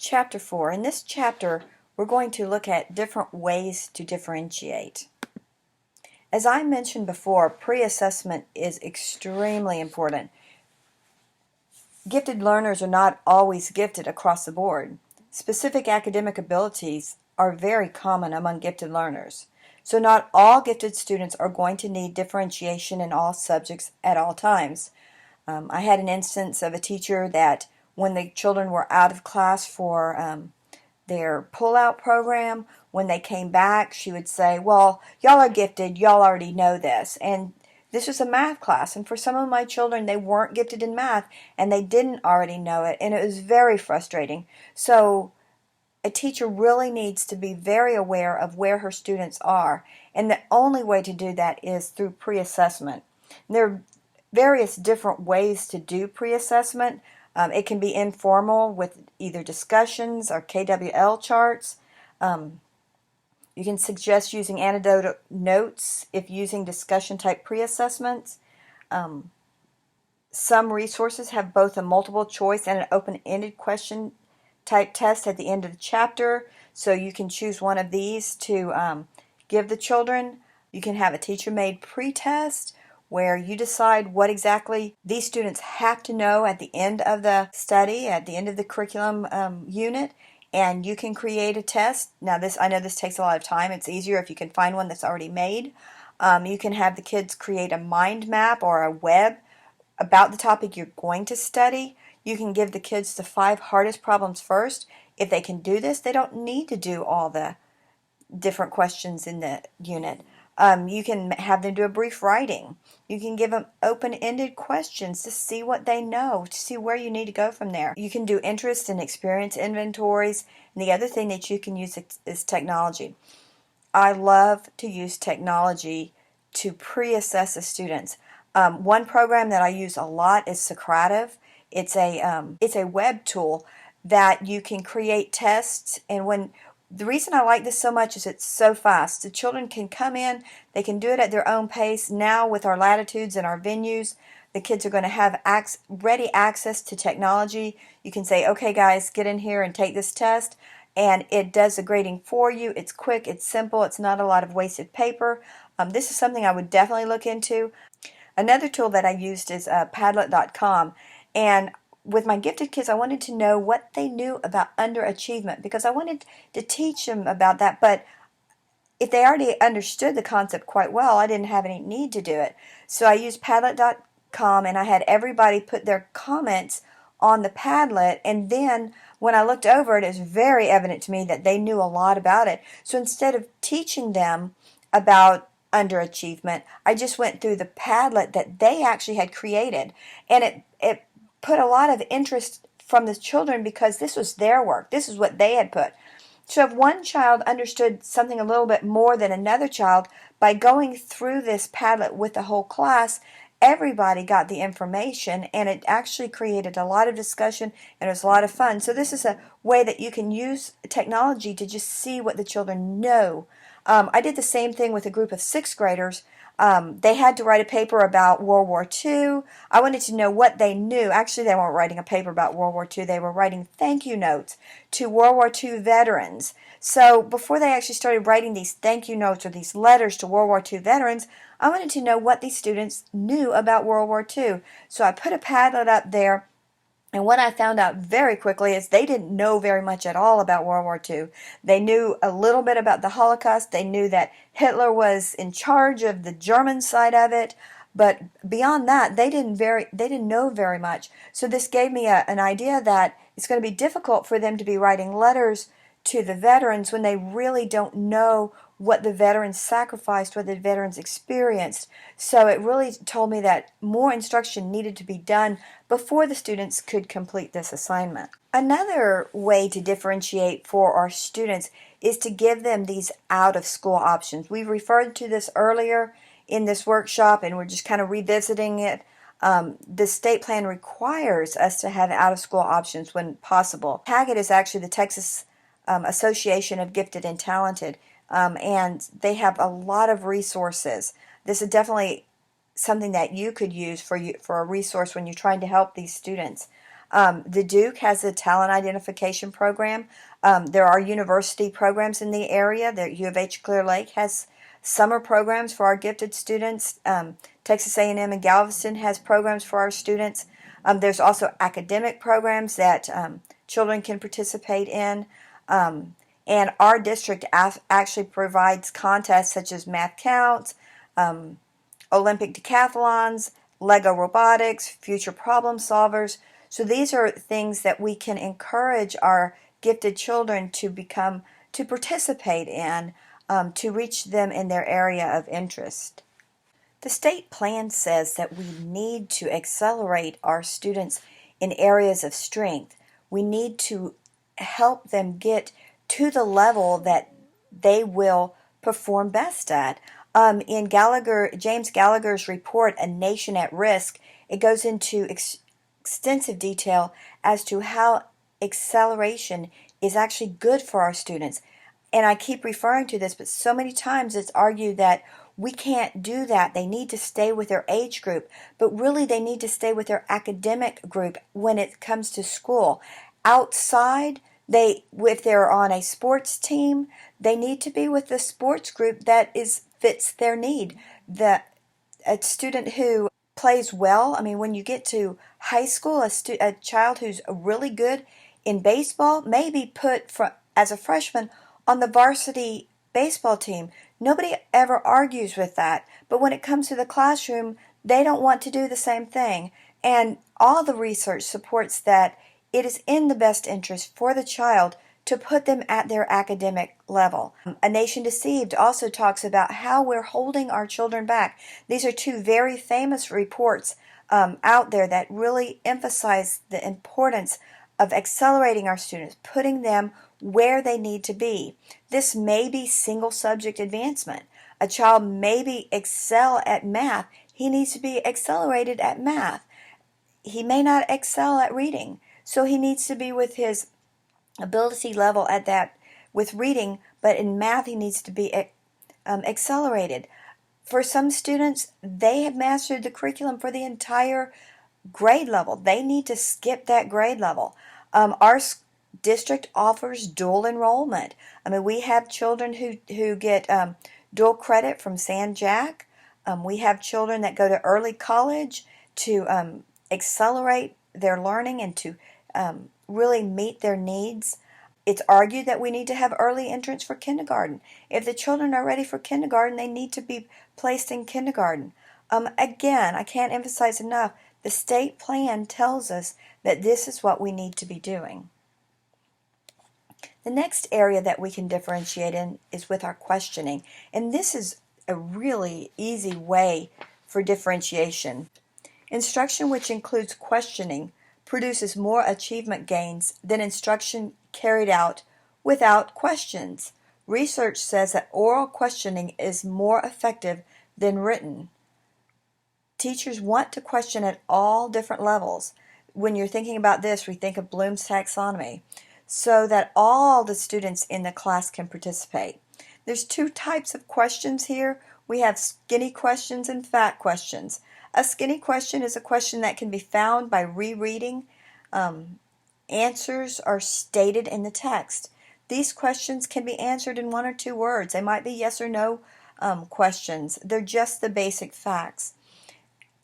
Chapter 4. In this chapter, we're going to look at different ways to differentiate. As I mentioned before, pre-assessment is extremely important. Gifted learners are not always gifted across the board. Specific academic abilities are very common among gifted learners. So not all gifted students are going to need differentiation in all subjects at all times. I had an instance of a teacher that when the children were out of class for their pull-out program, when they came back, she would say, well, y'all are gifted, y'all already know this. And this was a math class, and for some of my children, they weren't gifted in math, and they didn't already know it, and it was very frustrating. So a teacher really needs to be very aware of where her students are, and the only way to do that is through pre-assessment. There are various different ways to do pre-assessment. It can be informal with either discussions or KWL charts. You can suggest using anecdotal notes if using discussion type pre-assessments. Some resources have both a multiple choice and an open-ended question type test at the end of the chapter, so you can choose one of these to give the children. You can have a teacher-made pre-test where you decide what exactly these students have to know at the end of the study, at the end of the curriculum unit, and you can create a test. Now I know this takes a lot of time. It's easier if you can find one that's already made. You can have the kids create a mind map or a web about the topic you're going to study. You can give the kids the 5 hardest problems first. If they can do this, they don't need to do all the different questions in the unit. You can have them do a brief writing. You can give them open-ended questions to see what they know, to see where you need to go from there. You can do interest and experience inventories. And the other thing that you can use is technology. I love to use technology to pre-assess the students. One program that I use a lot is Socrative. It's a web tool that you can create tests, and the reason I like this so much is it's so fast. The children can come in, they can do it at their own pace. Now with our latitudes and our venues, the kids are going to have ready access to technology. You can say, okay guys, get in here and take this test, and it does the grading for you. It's quick, it's simple, it's not a lot of wasted paper. This is something I would definitely look into. Another tool that I used is Padlet.com, and with my gifted kids, I wanted to know what they knew about underachievement because I wanted to teach them about that, but if they already understood the concept quite well, I didn't have any need to do it. So I used Padlet.com, and I had everybody put their comments on the Padlet, and then when I looked over it, it was very evident to me that they knew a lot about it. So instead of teaching them about underachievement, I just went through the Padlet that they actually had created, and it put a lot of interest from the children because this was their work. This is what they had put. So if one child understood something a little bit more than another child, by going through this Padlet with the whole class, everybody got the information, and it actually created a lot of discussion, and it was a lot of fun. So this is a way that you can use technology to just see what the children know. I did the same thing with a group of 6th graders. They had to write a paper about World War II. I wanted to know what they knew. Actually, they weren't writing a paper about World War II. They were writing thank you notes to World War II veterans. So before they actually started writing these thank you notes or these letters to World War II veterans, I wanted to know what these students knew about World War II. So I put a Padlet up there. And what I found out very quickly is they didn't know very much at all about World War II. They knew a little bit about the Holocaust. They knew that Hitler was in charge of the German side of it. But beyond that, they didn't know very much. So this gave me an idea that it's going to be difficult for them to be writing letters to the veterans when they really don't know what the veterans sacrificed, what the veterans experienced. So it really told me that more instruction needed to be done before the students could complete this assignment. Another way to differentiate for our students is to give them these out-of-school options. We referred to this earlier in this workshop, and we're just kind of revisiting it. The state plan requires us to have out-of-school options when possible. TAGIT is actually the Texas Association of Gifted and Talented, and they have a lot of resources. This is definitely something that you could use for a resource when you're trying to help these students. The Duke has a talent identification program. There are university programs in the area. The U of H Clear Lake has summer programs for our gifted students. Texas A&M in Galveston has programs for our students. There's also academic programs that children can participate in. And our district actually provides contests such as Math Counts, Olympic decathlons, Lego robotics, future problem solvers. So these are things that we can encourage our gifted children to participate in, to reach them in their area of interest. The state plan says that we need to accelerate our students in areas of strength. We need to help them get to the level that they will perform best at. In James Gallagher's report, A Nation at Risk, it goes into extensive detail as to how acceleration is actually good for our students. And I keep referring to this, but so many times it's argued that we can't do that. They need to stay with their age group, but really they need to stay with their academic group when it comes to school. Outside, if they're on a sports team, they need to be with the sports group that fits their need. A student who plays well, I mean, when you get to high school, a child who's really good in baseball may be put as a freshman on the varsity baseball team. Nobody ever argues with that. But when it comes to the classroom, they don't want to do the same thing. And all the research supports that it is in the best interest for the child to put them at their academic level. A Nation Deceived also talks about how we're holding our children back. These are two very famous reports out there that really emphasize the importance of accelerating our students, putting them where they need to be. This may be single subject advancement. A child may excel at math. He needs to be accelerated at math. He may not excel at reading, so he needs to be with his ability level at that with reading, but in math he needs to be accelerated. For some students, they have mastered the curriculum for the entire grade level. They need to skip that grade level. Our district offers dual enrollment. I mean, we have children who get dual credit from San Jack. We have children that go to early college to accelerate their learning and to really meet their needs. It's argued that we need to have early entrance for kindergarten. If the children are ready for kindergarten, they need to be placed in kindergarten. Again, I can't emphasize enough, the state plan tells us that this is what we need to be doing. The next area that we can differentiate in is with our questioning. And this is a really easy way for differentiation. Instruction which includes questioning produces more achievement gains than instruction carried out without questions. Research says that oral questioning is more effective than written. Teachers want to question at all different levels. When you're thinking about this, we think of Bloom's taxonomy, so that all the students in the class can participate. There's two types of questions here. We have skinny questions and fat questions. A skinny question is a question that can be found by rereading. Answers are stated in the text. These questions can be answered in 1 or 2 words. They might be yes or no questions. They're just the basic facts.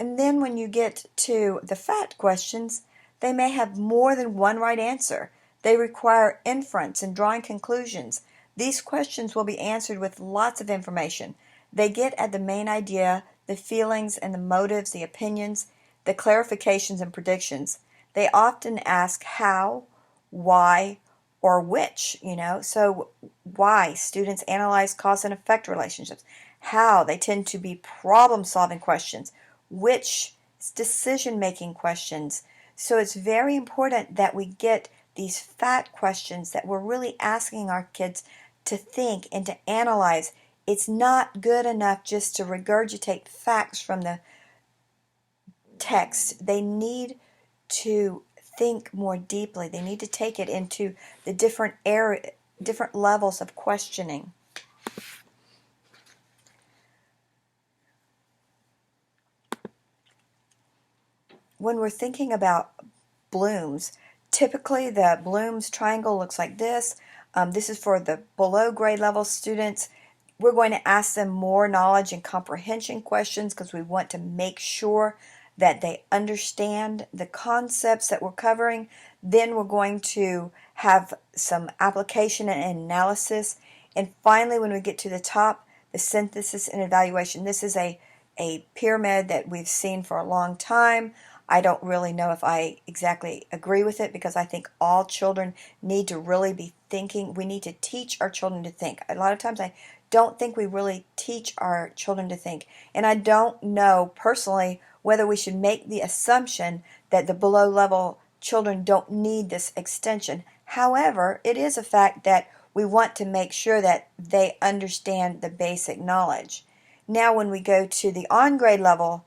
And then when you get to the fat questions, they may have more than one right answer. They require inference and drawing conclusions. These questions will be answered with lots of information. They get at the main idea, the feelings and the motives, the opinions, the clarifications and predictions. They often ask how, why, or which, So why? Students analyze cause and effect relationships. How? They tend to be problem-solving questions. Which? Decision-making questions. So it's very important that we get these fat questions that we're really asking our kids to think and to analyze. It's not good enough just to regurgitate facts from the text. They need to think more deeply. They need to take it into the different levels of questioning. When we're thinking about blooms. Typically, the Bloom's triangle looks like this. This is for the below grade level students. We're going to ask them more knowledge and comprehension questions because we want to make sure that they understand the concepts that we're covering. Then we're going to have some application and analysis. And finally, when we get to the top, the synthesis and evaluation. This is a pyramid that we've seen for a long time. I don't really know if I exactly agree with it because I think all children need to really be thinking. We need to teach our children to think. A lot of times I don't think we really teach our children to think. And I don't know personally whether we should make the assumption that the below level children don't need this extension. However, it is a fact that we want to make sure that they understand the basic knowledge. Now when we go to the on grade level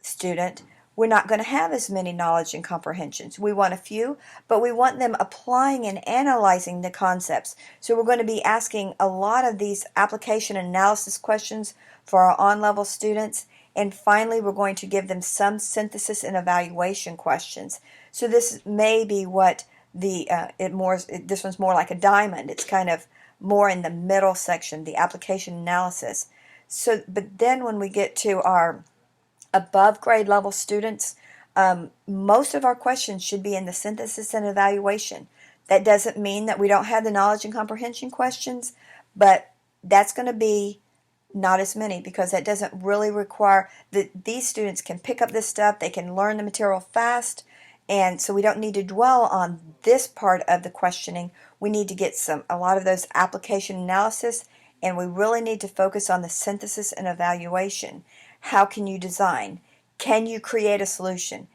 student, we're not going to have as many knowledge and comprehensions. We want a few, but we want them applying and analyzing the concepts. So we're going to be asking a lot of these application and analysis questions for our on-level students. And finally, we're going to give them some synthesis and evaluation questions. So this may be what this one's more like a diamond. It's kind of more in the middle section, the application analysis. So, but then when we get to our above grade level students, most of our questions should be in the synthesis and evaluation. That doesn't mean that we don't have the knowledge and comprehension questions, but that's going to be not as many because that doesn't really require that these students can pick up this stuff, they can learn the material fast, and so we don't need to dwell on this part of the questioning. We need to get a lot of those application analysis, and we really need to focus on the synthesis and evaluation. How can you design? Can you create a solution?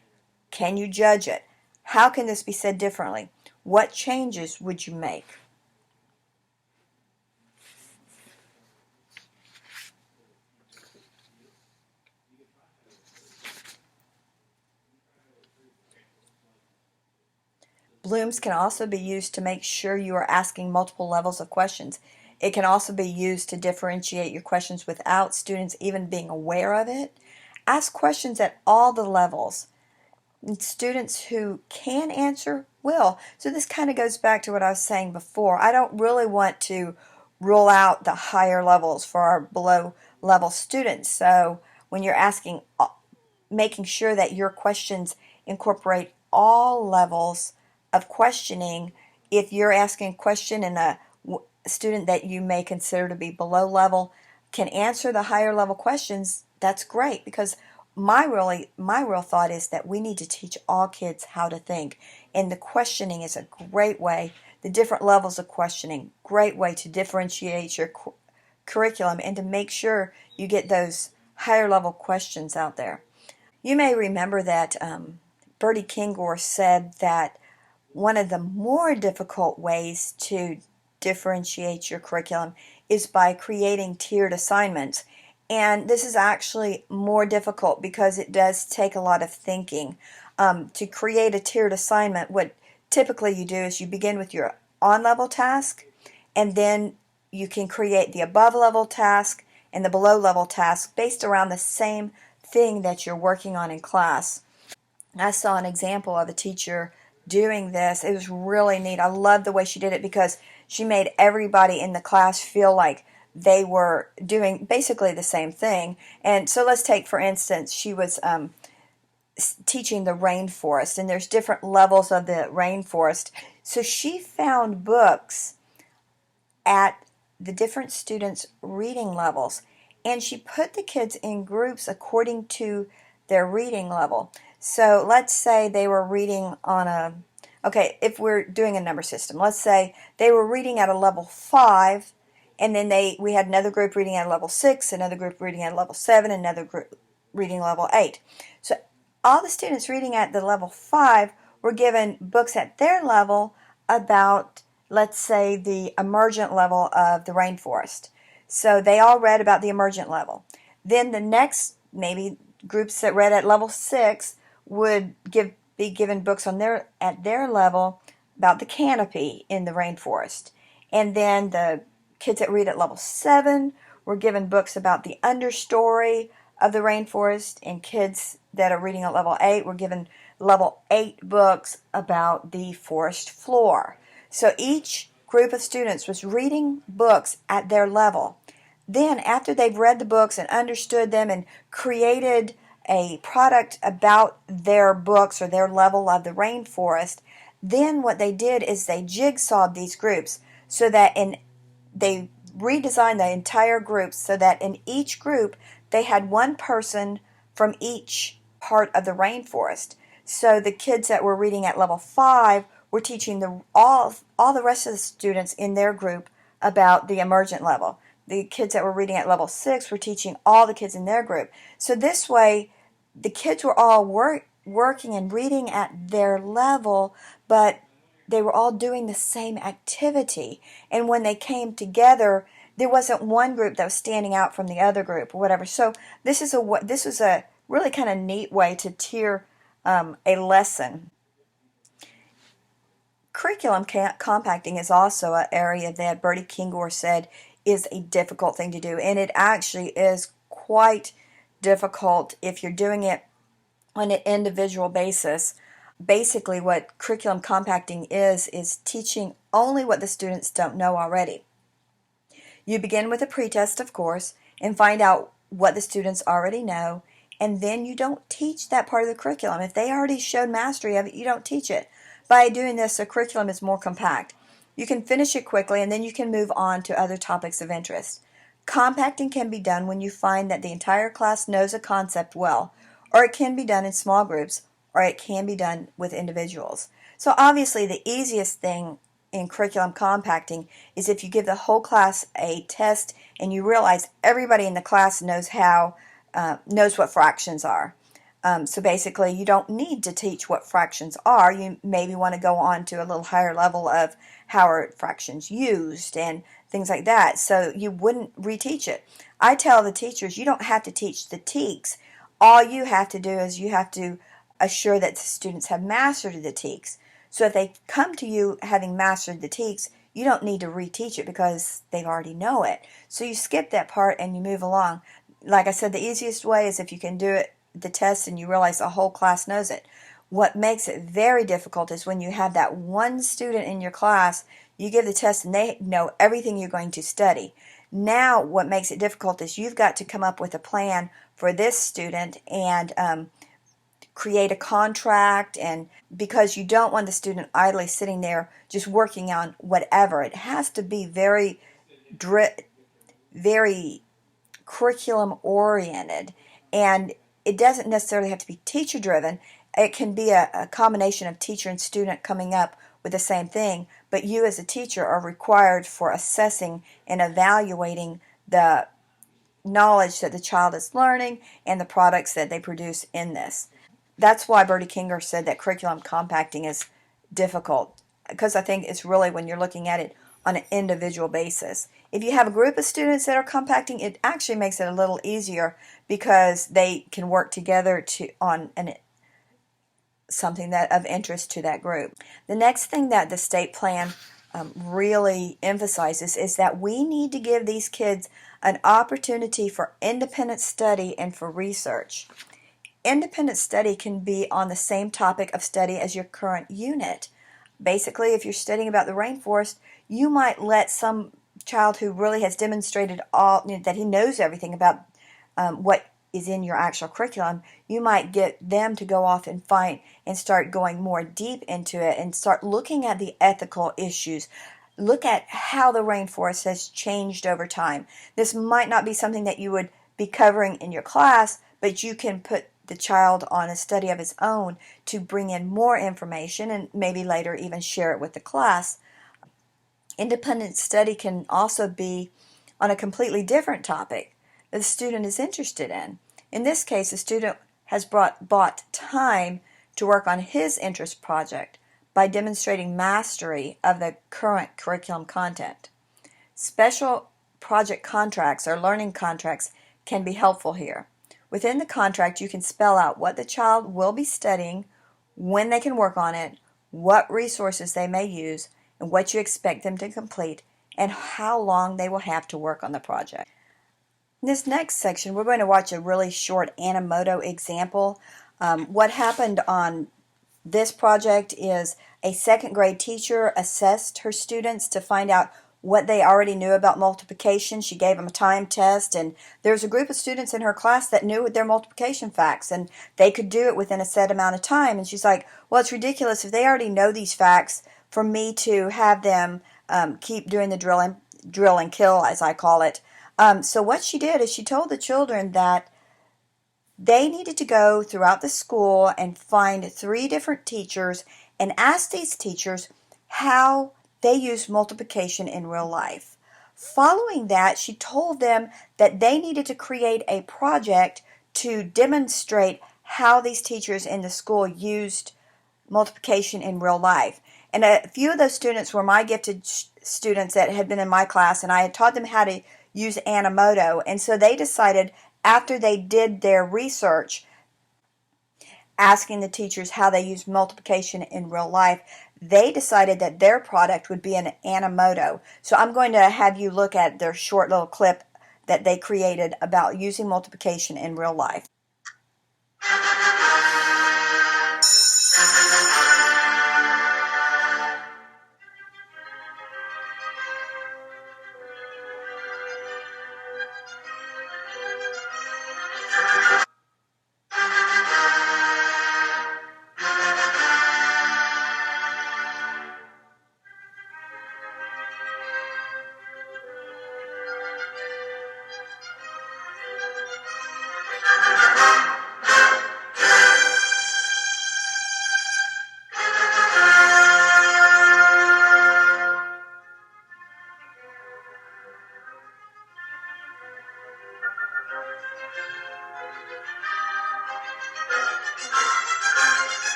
Can you judge it? How can this be said differently? What changes would you make? Blooms can also be used to make sure you are asking multiple levels of questions. It can also be used to differentiate your questions without students even being aware of it. Ask questions at all the levels. And students who can answer will. So this kind of goes back to what I was saying before. I don't really want to rule out the higher levels for our below level students. So when you're asking, making sure that your questions incorporate all levels of questioning. If you're asking a question and a student that you may consider to be below level can answer the higher level questions, that's great, because my real thought is that we need to teach all kids how to think, and the questioning is a great way. The different levels of questioning, great way to differentiate your curriculum and to make sure you get those higher level questions out there. You may remember that Bertie Kingor said that one of the more difficult ways to differentiate your curriculum is by creating tiered assignments. And this is actually more difficult because it does take a lot of thinking. To create a tiered assignment, what typically you do is you begin with your on-level task, and then you can create the above-level task and the below-level task based around the same thing that you're working on in class. I saw an example of a teacher doing this. It was really neat. I loved the way she did it because she made everybody in the class feel like they were doing basically the same thing. And so let's take, for instance, she was teaching the rainforest, and there's different levels of the rainforest. So she found books at the different students' reading levels, and she put the kids in groups according to their reading level. So let's say they were reading on if we're doing a number system, let's say they were reading at a level 5, and then we had another group reading at a level 6, another group reading at a level 7, another group reading level 8. So all the students reading at the level 5 were given books at their level about, let's say, the emergent level of the rainforest. So they all read about the emergent level. Then the next, maybe groups that read at level 6 would be given books at their level about the canopy in the rainforest. And then the kids that read at level 7 were given books about the understory of the rainforest, and kids that are reading at level 8 were given level 8 books about the forest floor. So each group of students was reading books at their level. Then after they've read the books and understood them and created a product about their books or their level of the rainforest, then what they did is they jigsawed these groups so that they redesigned the entire group so that in each group they had one person from each part of the rainforest. So the kids that were reading at level 5 were teaching all the rest of the students in their group about the emergent level. The kids that were reading at level 6 were teaching all the kids in their group. So this way, the kids were all working and reading at their level, but they were all doing the same activity. And when they came together, there wasn't one group that was standing out from the other group or whatever. So this was a really kind of neat way to tier a lesson. Curriculum compacting is also an area that Bertie Kingor said is a difficult thing to do, and it actually is quite difficult if you're doing it on an individual basis. Basically, what curriculum compacting is teaching only what the students don't know already. You begin with a pretest, of course, and find out what the students already know, and then you don't teach that part of the curriculum. If they already showed mastery of it, you don't teach it. By doing this, the curriculum is more compact. You can finish it quickly, and then you can move on to other topics of interest. Compacting can be done when you find that the entire class knows a concept well, or it can be done in small groups, or it can be done with individuals. So obviously the easiest thing in curriculum compacting is if you give the whole class a test and you realize everybody in the class knows what fractions are. So basically you don't need to teach what fractions are. You maybe want to go on to a little higher level of how are fractions used and things like that. So you wouldn't reteach it. I tell the teachers you don't have to teach the TEKS. All you have to do is you have to assure that the students have mastered the TEKS. So if they come to you having mastered the TEKS, you don't need to reteach it because they already know it. So you skip that part and you move along. Like I said, the easiest way is if you can do it, the test, and you realize the whole class knows it. What makes it very difficult is when you have that one student in your class, you give the test and they know everything you're going to study. Now what makes it difficult is you've got to come up with a plan for this student and create a contract, and because you don't want the student idly sitting there just working on whatever. It has to be very curriculum oriented, and it doesn't necessarily have to be teacher driven. It can be a combination of teacher and student coming up with the same thing, but you as a teacher are required for assessing and evaluating the knowledge that the child is learning and the products that they produce in this. That's why Bertie Kingor said that curriculum compacting is difficult, because I think it's really when you're looking at it on an individual basis. If you have a group of students that are compacting, it actually makes it a little easier because they can work together on something that of interest to that group. The next thing that the state plan really emphasizes is that we need to give these kids an opportunity for independent study and for research. Independent study can be on the same topic of study as your current unit. Basically, if you're studying about the rainforest, you might let some child who really has demonstrated that he knows everything about what is in your actual curriculum, you might get them to go off and start going more deep into it and start looking at the ethical issues. Look at how the rainforest has changed over time. This might not be something that you would be covering in your class, but you can put the child on a study of his own to bring in more information and maybe later even share it with the class. Independent study can also be on a completely different topic that the student is interested in. In this case, the student has bought time to work on his interest project by demonstrating mastery of the current curriculum content. Special project contracts or learning contracts can be helpful here. Within the contract, you can spell out what the child will be studying, when they can work on it, what resources they may use, and what you expect them to complete, and how long they will have to work on the project. In this next section, we're going to watch a really short Animoto example. What happened on This project is a second grade teacher assessed her students to find out what they already knew about multiplication. She gave them a time test, and there's a group of students in her class that knew their multiplication facts, and they could do it within a set amount of time. And she's like, well, it's ridiculous if they already know these facts for me to have them keep doing the drill and kill, as I call it. So what she did is she told the children that they needed to go throughout the school and find 3 different teachers and ask these teachers how they use multiplication in real life. Following that, she told them that they needed to create a project to demonstrate how these teachers in the school used multiplication in real life. And a few of those students were my gifted students that had been in my class, and I had taught them how to use Animoto. And so they decided, after they did their research, asking the teachers how they use multiplication in real life, they decided that their product would be an Animoto. So I'm going to have you look at their short little clip that they created about using multiplication in real life.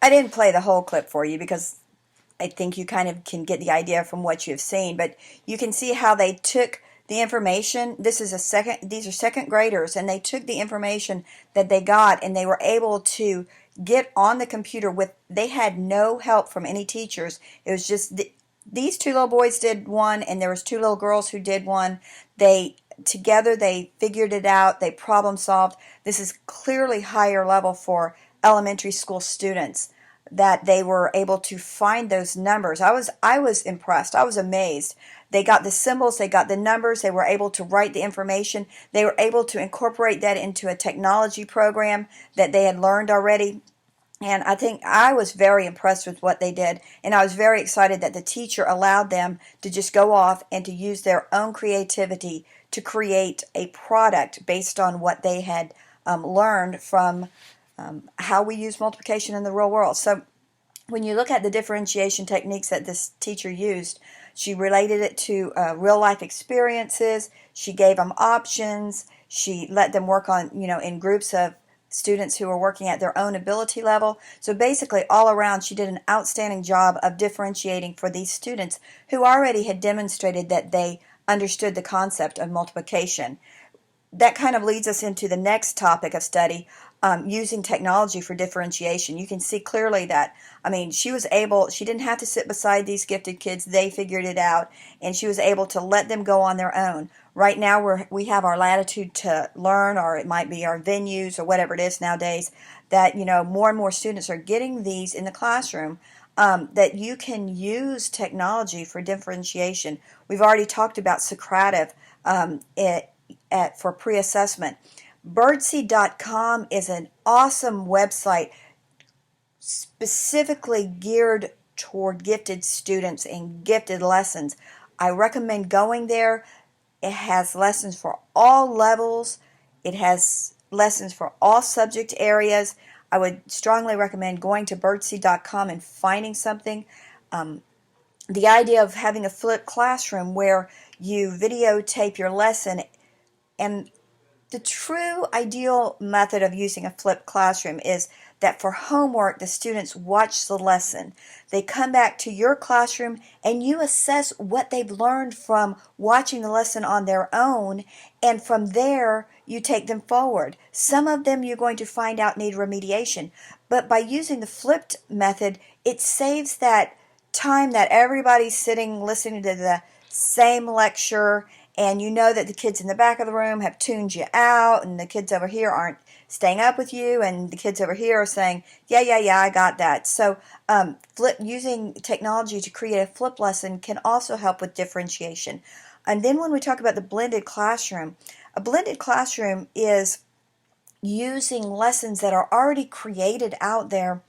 I didn't play the whole clip for you because I think you kind of can get the idea from what you've seen, but you can see how they took the information. These are second graders, and they took the information that they got and they were able to get on the computer they had no help from any teachers. It was just these 2 little boys did one, and there was 2 little girls who did one. Together they figured it out, they problem solved. This is clearly higher level for elementary school students, that they were able to find those numbers. I was impressed. I was amazed. They got the symbols, they got the numbers, they were able to write the information, they were able to incorporate that into a technology program that they had learned already. And I think I was very impressed with what they did, and I was very excited that the teacher allowed them to just go off and to use their own creativity to create a product based on what they had learned from how we use multiplication in the real world. So when you look at the differentiation techniques that this teacher used, she related it to real life experiences. She gave them options. She let them work on, in groups of students who were working at their own ability level. So basically, all around, she did an outstanding job of differentiating for these students who already had demonstrated that they understood the concept of multiplication. That kind of leads us into the next topic of study, using technology for differentiation. You can see clearly that, she didn't have to sit beside these gifted kids. They figured it out, and she was able to let them go on their own. Right now, we have our latitude to learn, or it might be our venues, or whatever it is nowadays, that, more and more students are getting these in the classroom, that you can use technology for differentiation. We've already talked about Socrative for pre-assessment. Birdseed.com is an awesome website specifically geared toward gifted students and gifted lessons. I recommend going there. It has lessons for all levels. It has lessons for all subject areas. I would strongly recommend going to birdseed.com and finding something. The idea of having a flipped classroom where you videotape your lesson And the true ideal method of using a flipped classroom is that for homework, the students watch the lesson. They come back to your classroom and you assess what they've learned from watching the lesson on their own, and from there, you take them forward. Some of them you're going to find out need remediation, but by using the flipped method, it saves that time that everybody's sitting listening to the same lecture, and you know that the kids in the back of the room have tuned you out, and the kids over here aren't staying up with you, and the kids over here are saying, yeah, I got that. So using technology to create a flip lesson can also help with differentiation. And then when we talk about the blended classroom, a blended classroom is using lessons that are already created out there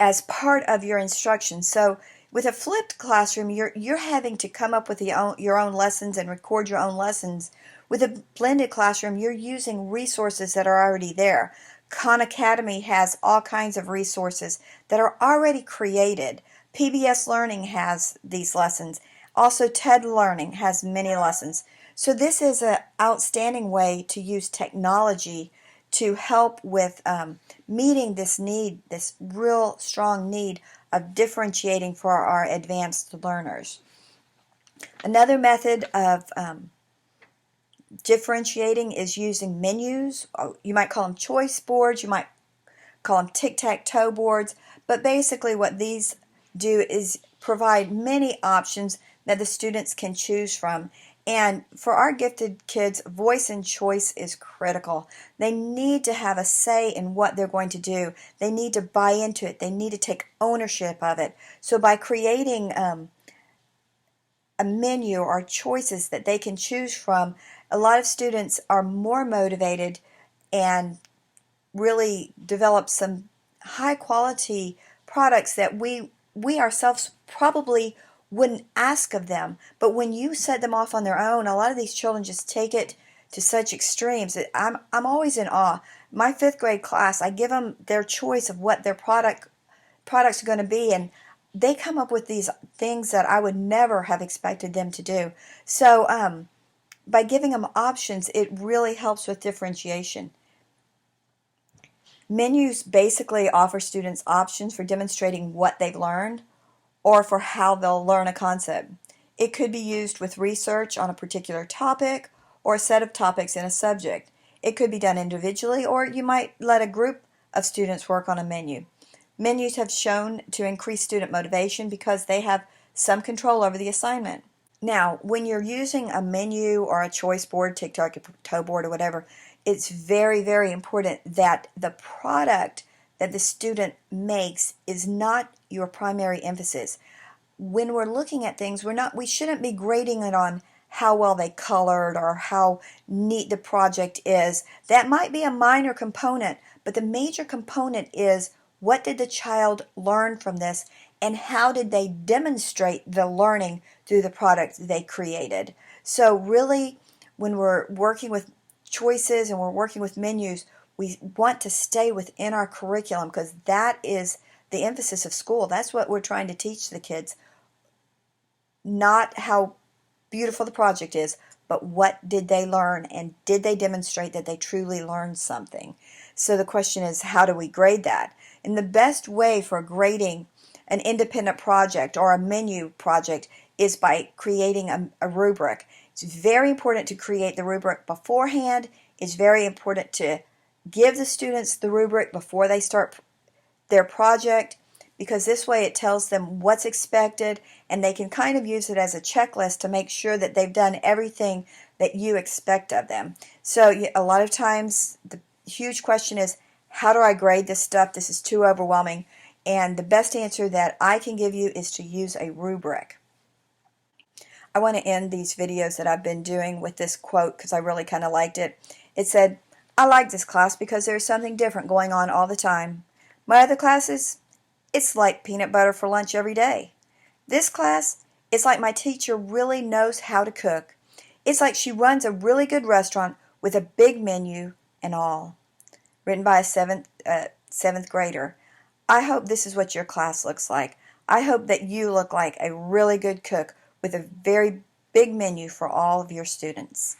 as part of your instruction. So with a flipped classroom, you're having to come up with your own lessons and record your own lessons. With a blended classroom, you're using resources that are already there. Khan Academy has all kinds of resources that are already created. PBS Learning has these lessons. Also, TED Learning has many lessons. So this is an outstanding way to use technology to help with meeting this need, this real strong need of differentiating for our advanced learners. Another method of differentiating is using menus. You might call them choice boards, you might call them tic-tac-toe boards, but basically what these do is provide many options that the students can choose from. And for our gifted kids, voice and choice is critical. They need to have a say in what they're going to do. They need to buy into it. They need to take ownership of it. So by creating a menu or choices that they can choose from, a lot of students are more motivated and really develop some high quality products that we ourselves probably wouldn't ask of them. But when you set them off on their own, a lot of these children just take it to such extremes that I'm always in awe. My 5th grade class, I give them their choice of what their products are going to be, and they come up with these things that I would never have expected them to do. So by giving them options, it really helps with differentiation. Menus basically offer students options for demonstrating what they've learned or for how they'll learn a concept. It could be used with research on a particular topic or a set of topics in a subject. It could be done individually, or you might let a group of students work on a menu. Menus have shown to increase student motivation because they have some control over the assignment. Now, when you're using a menu or a choice board, tic-tac-toe board or whatever, it's very, very important that the product that the student makes is not your primary emphasis. When we're looking at things, we shouldn't be grading it on how well they colored or how neat the project is. That might be a minor component, but the major component is what did the child learn from this, and how did they demonstrate the learning through the product they created. So really, when we're working with choices and we're working with menus, we want to stay within our curriculum because that is the emphasis of school. That's what we're trying to teach the kids. Not how beautiful the project is, but what did they learn, and did they demonstrate that they truly learned something? So the question is, how do we grade that? And the best way for grading an independent project or a menu project is by creating a rubric. It's very important to create the rubric beforehand. It's very important to give the students the rubric before they start their project, because this way it tells them what's expected and they can kind of use it as a checklist to make sure that they've done everything that you expect of them. So a lot of times the huge question is, how do I grade this stuff? This is too overwhelming. And the best answer that I can give you is to use a rubric. I want to end these videos that I've been doing with this quote because I really kind of liked it. It said, "I like this class because there's something different going on all the time. My other classes, it's like peanut butter for lunch every day. This class, it's like my teacher really knows how to cook. It's like she runs a really good restaurant with a big menu and all." Written by a seventh grader. I hope this is what your class looks like. I hope that you look like a really good cook with a very big menu for all of your students.